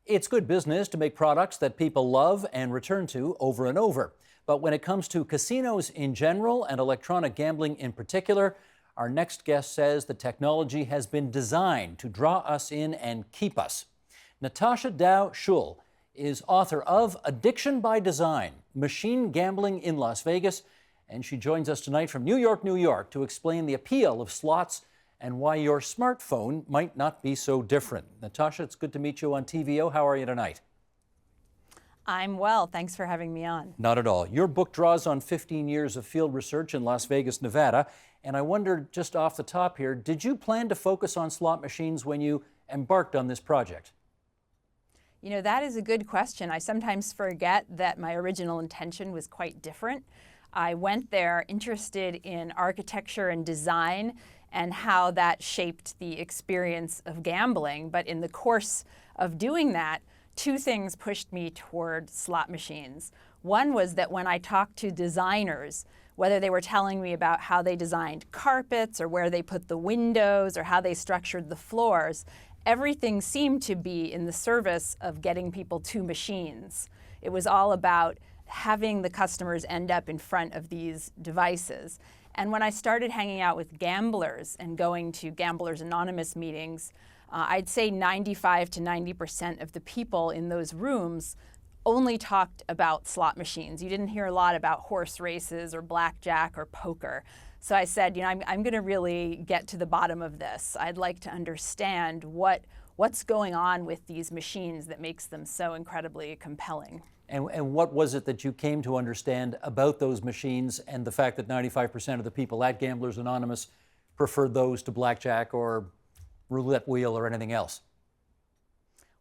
It's good business to make products that people love and return to over and over. But when it comes to casinos in general and electronic gambling in particular, our next guest says the technology has been designed to draw us in and keep us. Natasha Dow Schüll is author of Addiction by Design, Machine Gambling in Las Vegas, and she joins us tonight from New York, New York, to explain the appeal of slots and why your smartphone might not be so different. Natasha, it's good to meet you on TVO. How are you tonight? I'm well. Thanks for having me on. Not at all. Your book draws on 15 years of field research in Las Vegas, Nevada. And I wonder, just off the top here, did you plan to focus on slot machines when you embarked on this project? You know, that is a good question. I sometimes forget that my original intention was quite different. I went there interested in architecture and design and how that shaped the experience of gambling. But in the course of doing that, two things pushed me toward slot machines. One was that when I talked to designers, whether they were telling me about how they designed carpets or where they put the windows or how they structured the floors, everything seemed to be in the service of getting people to machines. It was all about having the customers end up in front of these devices. And when I started hanging out with gamblers and going to Gamblers Anonymous meetings, I'd say 95 to 90% of the people in those rooms only talked about slot machines. You didn't hear a lot about horse races or blackjack or poker. So I said, you know, I'm going to really get to the bottom of this. I'd like to understand what's going on with these machines that makes them so incredibly compelling. And what was it that you came to understand about those machines and the fact that 95% of the people at Gamblers Anonymous preferred those to blackjack or roulette wheel or anything else?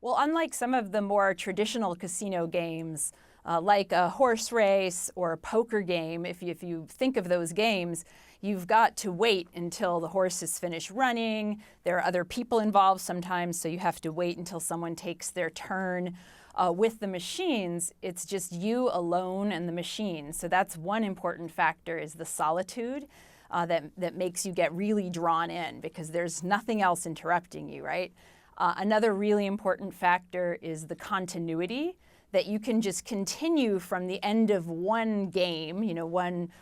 Well, unlike some of the more traditional casino games, like a horse race or a poker game, if you think of those games, you've got to wait until the horses finish running. There are other people involved sometimes, so you have to wait until someone takes their turn. With the machines, it's just you alone and the machine. So that's one important factor, is the solitude that makes you get really drawn in because there's nothing else interrupting you, right? Another really important factor is the continuity, that you can just continue from the end of one game, you know,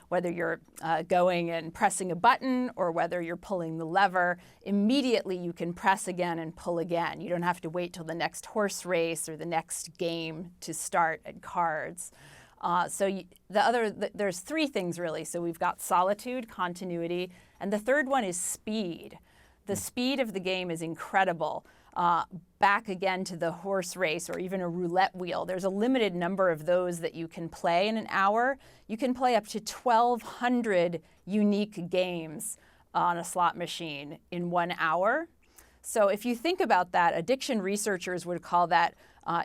whether you're going and pressing a button or whether you're pulling the lever, immediately you can press again and pull again. You don't have to wait till the next horse race or the next game to start at cards. There's three things really. So we've got solitude, continuity, and the third one is speed. The speed of the game is incredible. Back again to the horse race or even a roulette wheel. There's a limited number of those that you can play in an hour. You can play up to 1,200 unique games on a slot machine in 1 hour. So if you think about that, addiction researchers would call that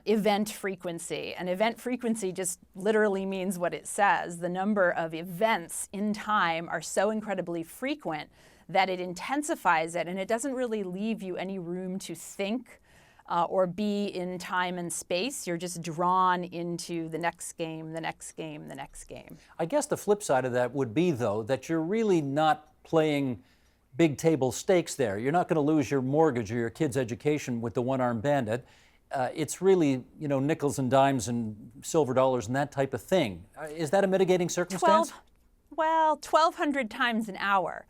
event frequency. And event frequency just literally means what it says. The number of events in time are so incredibly frequent that it intensifies it, and it doesn't really leave you any room to think or be in time and space. You're just drawn into the next game, the next game, the next game. I guess the flip side of that would be, though, that you're really not playing big table stakes there. You're not going to lose your mortgage or your kid's education with the one-armed bandit. It's really, you know, nickels and dimes and silver dollars and that type of thing. Is that a mitigating circumstance? 1,200 times an hour.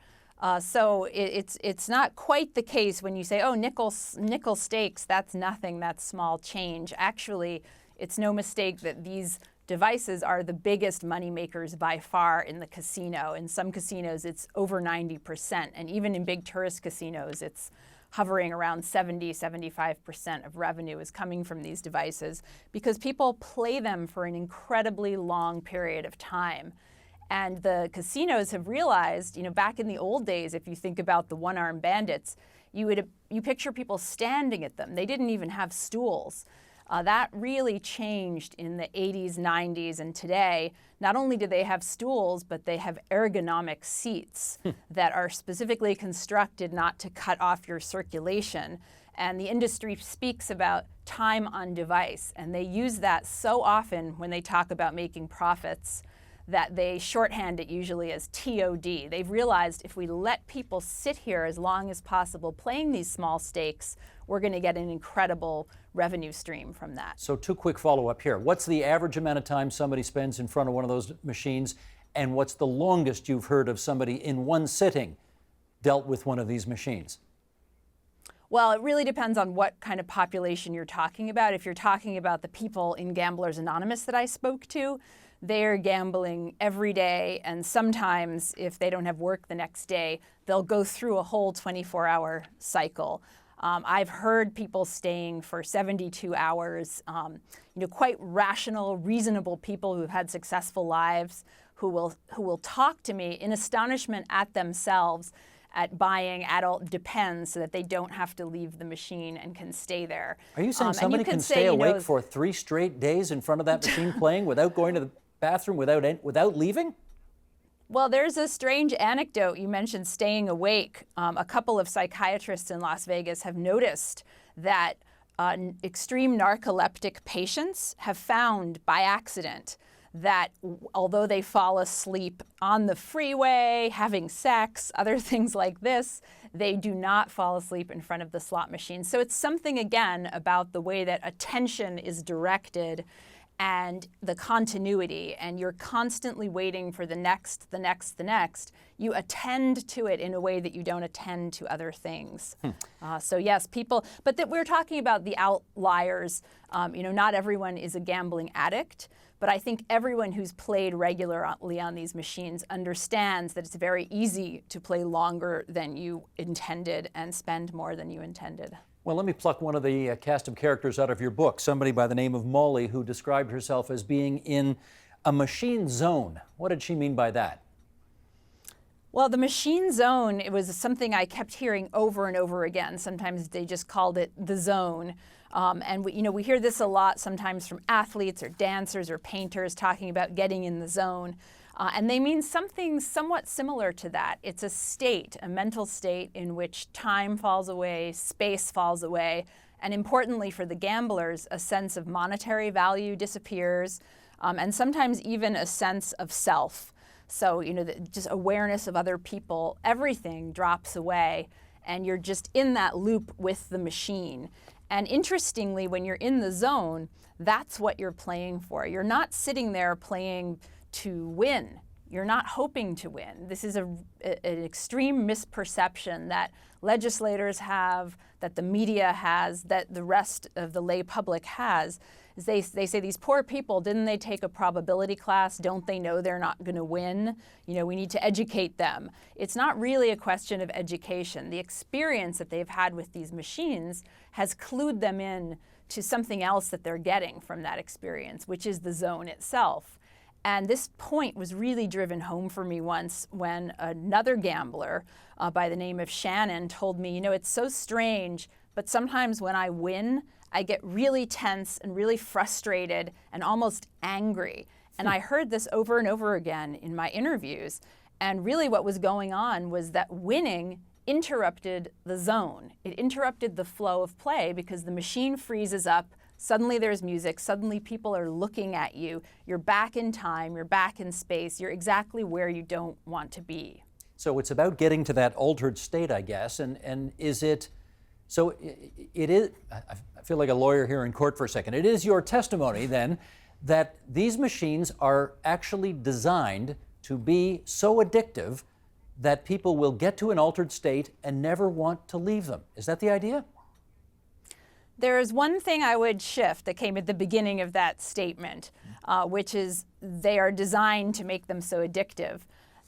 So it's not quite the case when you say, oh, nickel stakes, that's nothing, that's small change. Actually, it's no mistake that these devices are the biggest money makers by far in the casino. In some casinos, it's over 90%. And even in big tourist casinos, it's hovering around 75% of revenue is coming from these devices because people play them for an incredibly long period of time. And the casinos have realized, you know, back in the old days, if you think about the one-armed bandits, you picture people standing at them. They didn't even have stools. That really changed in the 80s, 90s, and today. Not only do they have stools, but they have ergonomic seats that are specifically constructed not to cut off your circulation. And the industry speaks about time on device, and they use that so often when they talk about making profits that they shorthand it usually as TOD. They've realized if we let people sit here as long as possible playing these small stakes, we're going to get an incredible revenue stream from that. So 2 quick follow-up here. What's the average amount of time somebody spends in front of one of those machines, and what's the longest you've heard of somebody in one sitting dealt with one of these machines? Well, it really depends on what kind of population you're talking about. If you're talking about the people in Gamblers Anonymous that I spoke to, they're gambling every day, and sometimes if they don't have work the next day, they'll go through a whole 24-hour cycle. I've heard people staying for 72 hours, quite rational, reasonable people who've had successful lives who will talk to me in astonishment at themselves at buying adult Depends so that they don't have to leave the machine and can stay there. Are you saying somebody can stay awake for 3 straight days in front of that machine playing without going to the bathroom, without leaving? Well, there's a strange anecdote. You mentioned staying awake. A couple of psychiatrists in Las Vegas have noticed that extreme narcoleptic patients have found by accident that although they fall asleep on the freeway, having sex, other things like this, they do not fall asleep in front of the slot machine. So it's something, again, about the way that attention is directed and the continuity, and you're constantly waiting for the next, the next, the next. You attend to it in a way that you don't attend to other things. So yes, people, but that we're talking about the outliers. Not everyone is a gambling addict, but I think everyone who's played regularly on these machines understands that it's very easy to play longer than you intended and spend more than you intended. Well, let me pluck one of the cast of characters out of your book, somebody by the name of Molly, who described herself as being in a machine zone. What did she mean by that? Well, the machine zone, it was something I kept hearing over and over again. Sometimes they just called it the zone. And we hear this a lot sometimes from athletes or dancers or painters talking about getting in the zone. And they mean something somewhat similar to that. It's a state, a mental state in which time falls away, space falls away, and importantly for the gamblers, a sense of monetary value disappears, and sometimes even a sense of self. So, just awareness of other people, everything drops away, and you're just in that loop with the machine. And interestingly, when you're in the zone, that's what you're playing for. You're not sitting there playing to win. You're not hoping to win. This is an extreme misperception that legislators have, that the media has, that the rest of the lay public has. Is they say these poor people, didn't they take a probability class? Don't they know they're not going to win? We need to educate them. It's not really a question of education. The experience that they've had with these machines has clued them in to something else that they're getting from that experience, which is the zone itself. And this point was really driven home for me once when another gambler by the name of Shannon told me, it's so strange, but sometimes when I win, I get really tense and really frustrated and almost angry. And I heard this over and over again in my interviews. And really what was going on was that winning interrupted the zone. It interrupted the flow of play because the machine freezes up. Suddenly there's music, suddenly people are looking at you, you're back in time, you're back in space, you're exactly where you don't want to be. So it's about getting to that altered state, I guess, and is it, so it is, I feel like a lawyer here in court for a second, it is your testimony then that these machines are actually designed to be so addictive that people will get to an altered state and never want to leave them. Is that the idea? There is one thing I would shift that came at the beginning of that statement, which is they are designed to make them so addictive.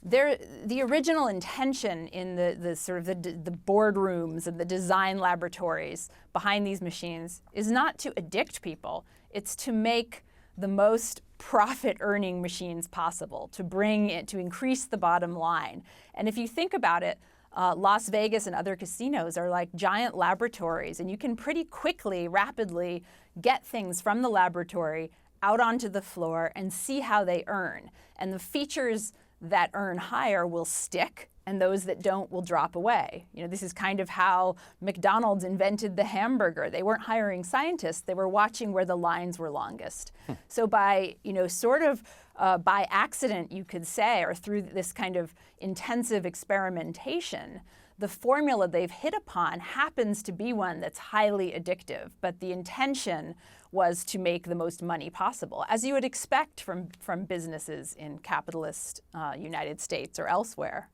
The original intention in the sort of the boardrooms and the design laboratories behind these machines is not to addict people. It's to make the most profit-earning machines possible, to increase the bottom line. And if you think about it, Las Vegas and other casinos are like giant laboratories, and you can pretty quickly, rapidly get things from the laboratory out onto the floor and see how they earn. And the features that earn higher will stick, and those that don't will drop away. This is kind of how McDonald's invented the hamburger. They weren't hiring scientists, they were watching where the lines were longest. So by, by accident, you could say, or through this kind of intensive experimentation, the formula they've hit upon happens to be one that's highly addictive, but the intention was to make the most money possible, as you would expect from businesses in capitalist United States or elsewhere.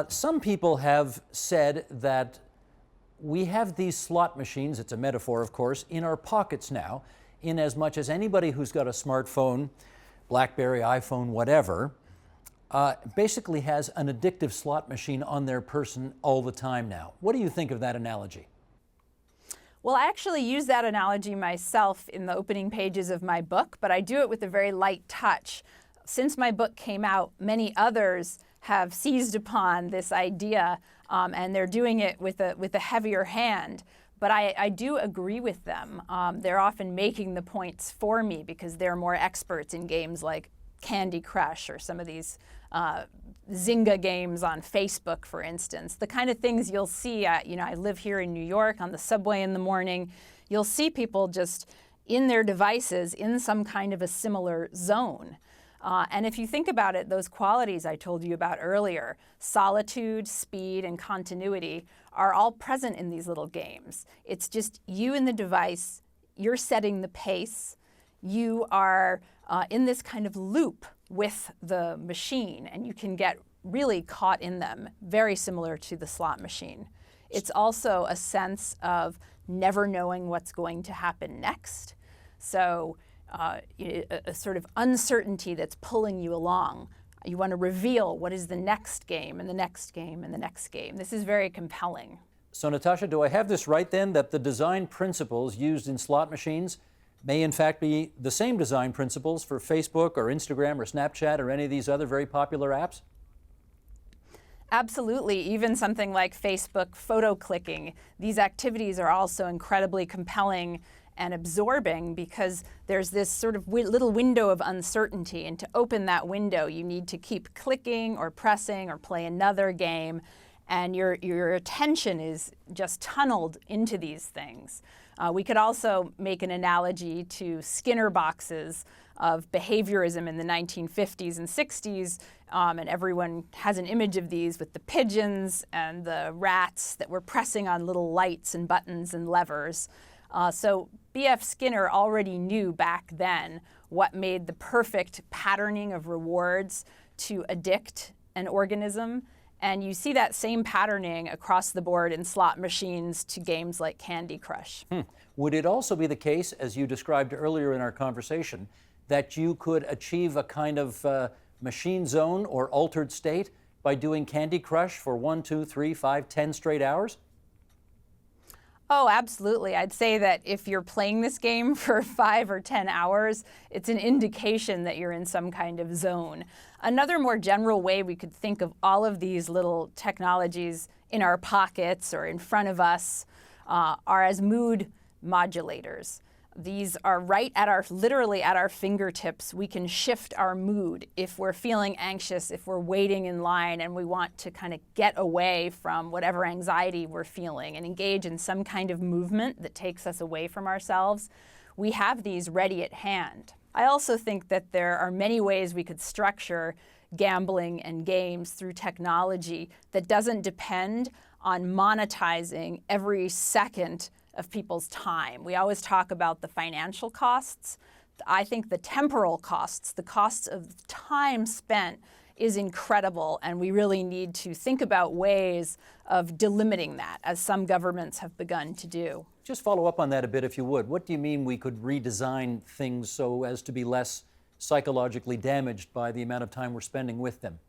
Some people have said that we have these slot machines, it's a metaphor of course, in our pockets now, in as much as anybody who's got a smartphone, BlackBerry, iPhone, whatever, basically has an addictive slot machine on their person all the time now. What do you think of that analogy? Well, I actually use that analogy myself in the opening pages of my book, but I do it with a very light touch. Since my book came out, many others have seized upon this idea, and they're doing it with a heavier hand. But I do agree with them. They're often making the points for me because they're more experts in games like Candy Crush or some of these Zynga games on Facebook, for instance. The kind of things you'll see, I live here in New York on the subway in the morning. You'll see people just in their devices in some kind of a similar zone. And if you think about it, those qualities I told you about earlier, solitude, speed, and continuity, are all present in these little games. It's just you and the device, you're setting the pace, you are in this kind of loop with the machine, and you can get really caught in them, very similar to the slot machine. It's also a sense of never knowing what's going to happen next. So a sort of uncertainty that's pulling you along. You want to reveal what is the next game and the next game and the next game. This is very compelling. So Natasha, do I have this right then, that the design principles used in slot machines may in fact be the same design principles for Facebook or Instagram or Snapchat or any of these other very popular apps? Absolutely. Even something like Facebook photo clicking. These activities are also incredibly compelling and absorbing because there's this sort of little window of uncertainty. And to open that window, you need to keep clicking or pressing or play another game. And your attention is just tunneled into these things. We could also make an analogy to Skinner boxes of behaviorism in the 1950s and 60s, and everyone has an image of these with the pigeons and the rats that were pressing on little lights and buttons and levers. So B.F. Skinner already knew back then what made the perfect patterning of rewards to addict an organism. And you see that same patterning across the board in slot machines to games like Candy Crush. Would it also be the case, as you described earlier in our conversation, that you could achieve a kind of machine zone or altered state by doing Candy Crush for 1, 2, 3, 5, 10 straight hours? Oh, absolutely. I'd say that if you're playing this game for 5 or 10 hours, it's an indication that you're in some kind of zone. Another more general way we could think of all of these little technologies in our pockets or in front of us are as mood modulators. These are literally at our fingertips. We can shift our mood if we're feeling anxious, if we're waiting in line and we want to kind of get away from whatever anxiety we're feeling and engage in some kind of movement that takes us away from ourselves. We have these ready at hand. I also think that there are many ways we could structure gambling and games through technology that doesn't depend on monetizing every second of people's time. We always talk about the financial costs. I think the temporal costs, the costs of time spent, is incredible, and we really need to think about ways of delimiting that, as some governments have begun to do. Just follow up on that a bit, if you would. What do you mean we could redesign things so as to be less psychologically damaged by the amount of time we're spending with them?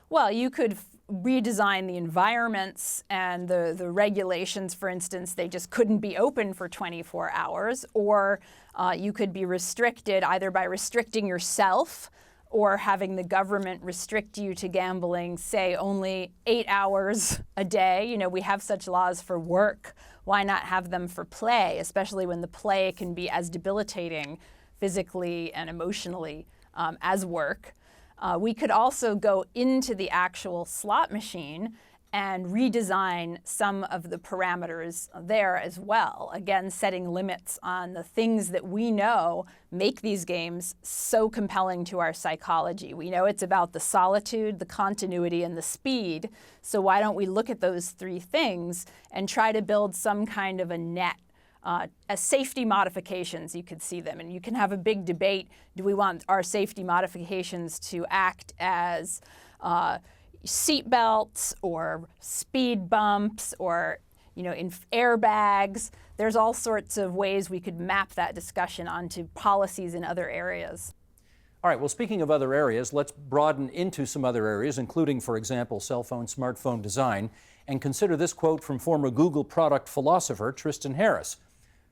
Well, you could redesign the environments and the regulations. For instance, they just couldn't be open for 24 hours, or you could be restricted either by restricting yourself or having the government restrict you to gambling, say, only 8 hours a day. You know, we have such laws for work. Why not have them for play, especially when the play can be as debilitating physically and emotionally as work? We could also go into the actual slot machine and redesign some of the parameters there as well. Again, setting limits on the things that we know make these games so compelling to our psychology. We know it's about the solitude, the continuity, and the speed. So why don't we look at those three things and try to build some kind of a net as safety modifications, you could see them. And you can have a big debate. Do we want our safety modifications to act as seat belts or speed bumps or in airbags? There's all sorts of ways we could map that discussion onto policies in other areas. All right, well, speaking of other areas, let's broaden into some other areas, including, for example, cell phone, smartphone design, and consider this quote from former Google product philosopher Tristan Harris,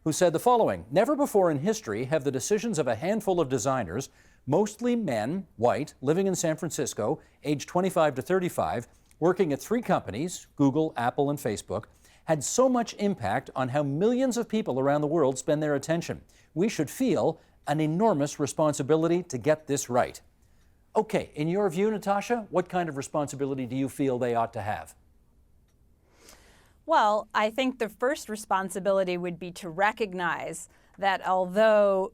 who said the following: "Never before in history have the decisions of a handful of designers, mostly men, white, living in San Francisco, aged 25 to 35, working at three companies, Google, Apple, and Facebook, had so much impact on how millions of people around the world spend their attention. We should feel an enormous responsibility to get this right." Okay, in your view, Natasha, what kind of responsibility do you feel they ought to have? Well, I think the first responsibility would be to recognize that although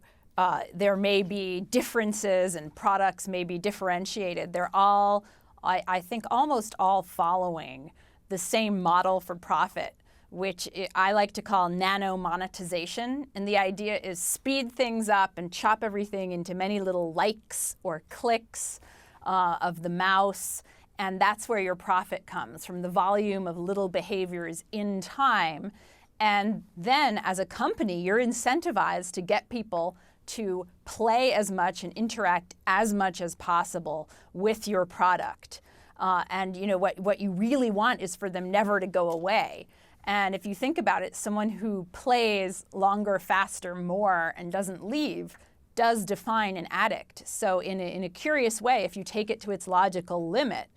there may be differences and products may be differentiated, they're all, I think, almost all following the same model for profit, which I like to call nano monetization. And the idea is speed things up and chop everything into many little likes or clicks of the mouse. And that's where your profit comes, from the volume of little behaviors in time. And then as a company, you're incentivized to get people to play as much and interact as much as possible with your product. And what you really want is for them never to go away. And if you think about it, someone who plays longer, faster, more, and doesn't leave does define an addict. So in a curious way, if you take it to its logical limit,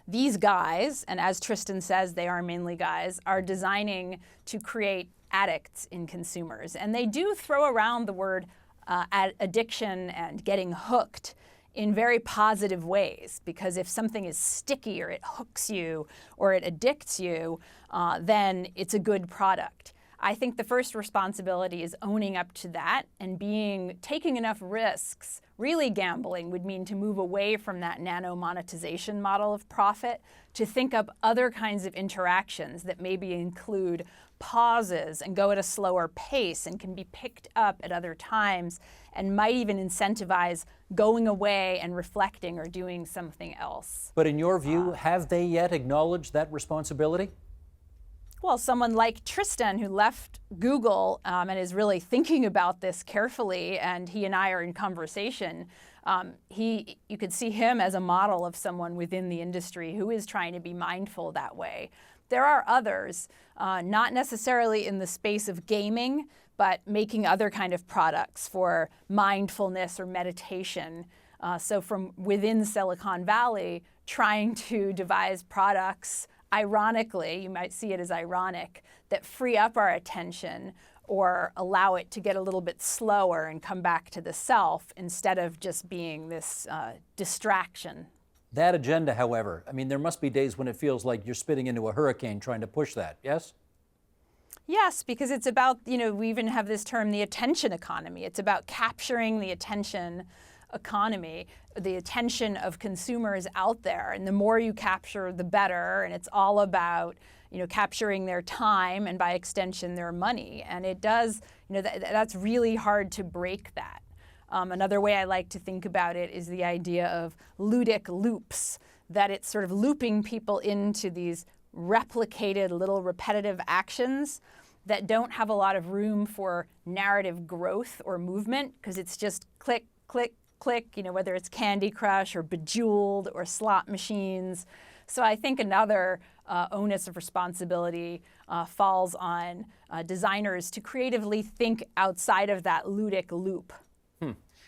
these guys, and as Tristan says, they are mainly guys, are designing to create addicts in consumers. And they do throw around the word addiction and getting hooked in very positive ways, because if something is sticky or it hooks you or it addicts you, then it's a good product. I think the first responsibility is owning up to that and taking enough risks. Really gambling would mean to move away from that nano monetization model of profit to think up other kinds of interactions that maybe include pauses and go at a slower pace and can be picked up at other times and might even incentivize going away and reflecting or doing something else. But in your view, have they yet acknowledged that responsibility? Well, someone like Tristan, who left Google and is really thinking about this carefully, and he and I are in conversation, you could see him as a model of someone within the industry who is trying to be mindful that way. There are others, not necessarily in the space of gaming, but making other kind of products for mindfulness or meditation. So from within Silicon Valley, trying to devise products, ironically, you might see it as ironic, that free up our attention or allow it to get a little bit slower and come back to the self instead of just being this distraction. That agenda, however, I mean, there must be days when it feels like you're spitting into a hurricane trying to push that, yes? Yes, because it's about, we even have this term, the attention economy. It's about capturing the attention economy, the attention of consumers out there. And the more you capture, the better. And it's all about, capturing their time and by extension, their money. And it does, that's really hard to break that. Another way I like to think about it is the idea of ludic loops, that it's sort of looping people into these replicated little repetitive actions that don't have a lot of room for narrative growth or movement, because it's just click, click, click, whether it's Candy Crush or Bejeweled or slot machines. So I think another onus of responsibility falls on designers to creatively think outside of that ludic loop.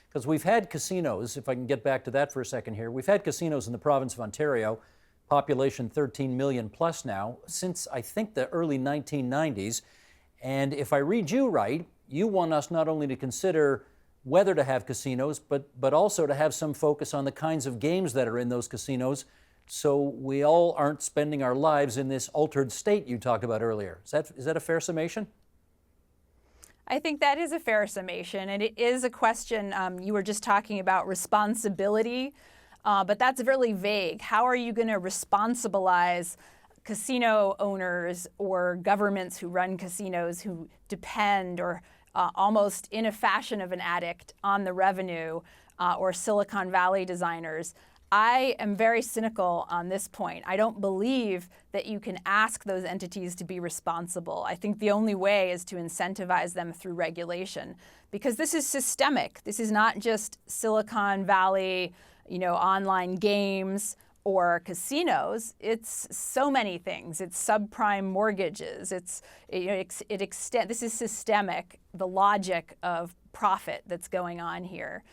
Because we've had casinos, if I can get back to that for a second here, we've had casinos in the province of Ontario, population 13 million plus now, since I think the early 1990s. And if I read you right, you want us not only to consider whether to have casinos, but also to have some focus on the kinds of games that are in those casinos so we all aren't spending our lives in this altered state you talked about earlier. Is that a fair summation? I think that is a fair summation, and it is a question. You were just talking about responsibility, but that's really vague. How are you going to responsibilize casino owners or governments who run casinos who depend or almost in a fashion of an addict on the revenue, or Silicon Valley designers? I am very cynical on this point. I don't believe that you can ask those entities to be responsible. I think the only way is to incentivize them through regulation, because this is systemic. This is not just Silicon Valley, online games or casinos. It's so many things. It's subprime mortgages. This is systemic, the logic of profit that's going on here.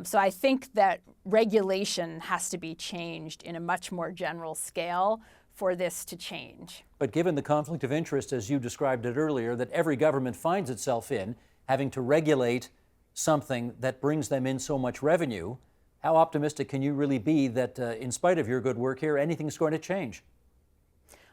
So I think that regulation has to be changed in a much more general scale for this to change. But given the conflict of interest, as you described it earlier, that every government finds itself in, having to regulate something that brings them in so much revenue, how optimistic can you really be that in spite of your good work here, anything's going to change?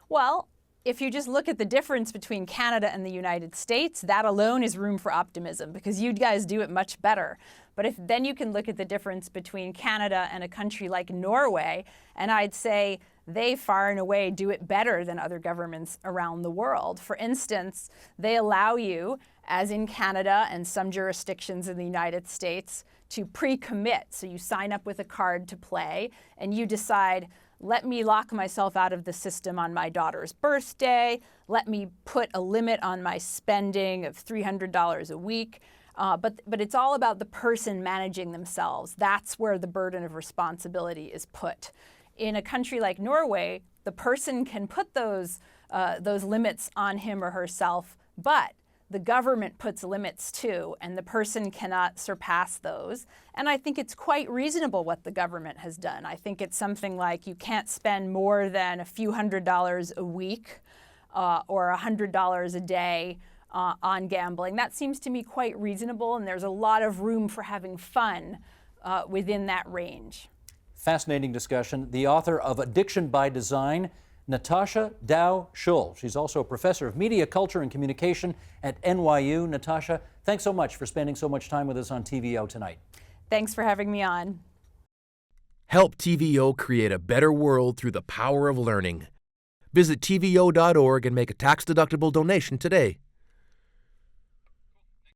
Well, if you just look at the difference between Canada and the United States, that alone is room for optimism, because you guys do it much better. But then you can look at the difference between Canada and a country like Norway, and I'd say they far and away do it better than other governments around the world. For instance, they allow you, as in Canada and some jurisdictions in the United States, to pre-commit. So you sign up with a card to play, and you decide, let me lock myself out of the system on my daughter's birthday. Let me put a limit on my spending of $300 a week. But it's all about the person managing themselves. That's where the burden of responsibility is put. In a country like Norway, the person can put those limits on him or herself, but the government puts limits too, and the person cannot surpass those. And I think it's quite reasonable what the government has done. I think it's something like you can't spend more than a few $100s a week or $100 a day on gambling. That seems to me quite reasonable, and there's a lot of room for having fun within that range. Fascinating discussion. The author of Addiction by Design, Natasha Dow Schüll. She's also a professor of media, culture, and communication at NYU. Natasha, thanks so much for spending so much time with us on TVO tonight. Thanks for having me on. Help TVO create a better world through the power of learning. Visit TVO.org and make a tax-deductible donation today.